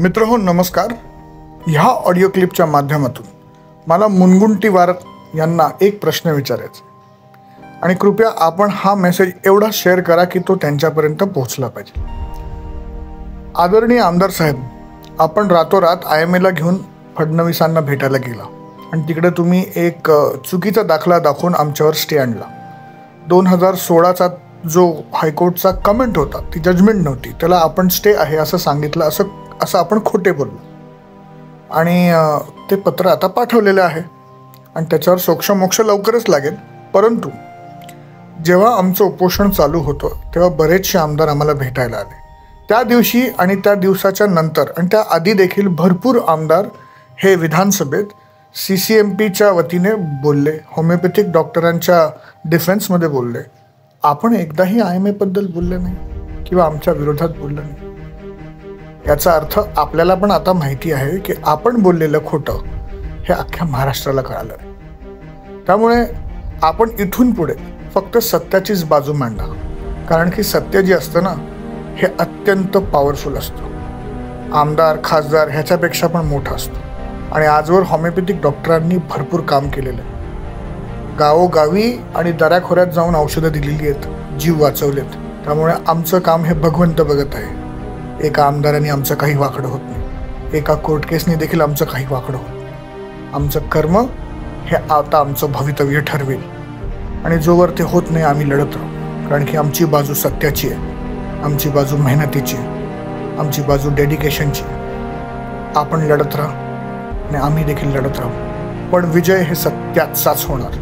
मित्रहो नमस्कार. ह्या ऑडिओ क्लिपच्या माध्यमातून मला मुनगंटीवार यांना एक प्रश्न विचारायचा आणि कृपया आपण हा मेसेज एवढा शेअर करा की तो त्यांच्यापर्यंत पोहोचला पाहिजे. आदरणीय आमदार साहेब, आपण रातोरात IMA ला घेऊन फडणवीसांना भेटायला गेला आणि तिकडे तुम्ही एक चुकीचा दाखला दाखवून आमच्यावर स्टे आणला. 2016चा जो हायकोर्टचा कमेंट होता, ती जजमेंट नव्हती, त्याला आपण स्टे आहे असं सांगितलं, असं आपण खोटे बोललो आणि ते पत्र आता पाठवलेलं आहे आणि त्याच्यावर सोक्षमोक्ष लवकरच लागेल. परंतु जेव्हा आमचं उपोषण चालू होतं तेव्हा बरेचसे आमदार आम्हाला भेटायला आले. त्या दिवशी आणि त्या दिवसाच्या नंतर आणि त्या आधी देखील भरपूर आमदार हे विधानसभेत CCMPच्या वतीने बोलले, होमिओपॅथिक डॉक्टरांच्या डिफेन्समध्ये बोलले. आपण एकदाही IMA बद्दल बोलले नाही किंवा आमच्या विरोधात बोललं नाही. याचा अर्थ आपल्याला पण आता माहिती आहे की आपण बोललेलं खोटं हे अख्ख्या महाराष्ट्राला कळालं आहे. त्यामुळे आपण इथून पुढे फक्त सत्याचीच बाजू मांडा, कारण की सत्य जे असतं ना, हे अत्यंत पॉवरफुल असतं. आमदार खासदार ह्याच्यापेक्षा पण मोठा असतो आणि आजवर होमिओपॅथिक डॉक्टरांनी भरपूर काम केलेलं आहे. गावोगावी आणि दऱ्याखोऱ्यात जाऊन औषधं दिलेली आहेत, जीव वाचवलेत. त्यामुळे आमचं काम हे भगवंत बघत आहे. एका आमदाराने आमचं काही वाकडं होत नाही, एका कोर्ट केसने देखील आमचं काही वाकडं होत नाही. आमचं कर्म हे आता आमचं भवितव्य ठरवेल आणि जोवर ते होत नाही आम्ही लढत राहू, कारण की आमची बाजू सत्याची आहे, आमची बाजू मेहनतीची आहे, आमची बाजू डेडिकेशनची आहे. आपण लढत राहा आणि आम्ही देखील लढत राहू, पण विजय हे सत्याचाच होणार.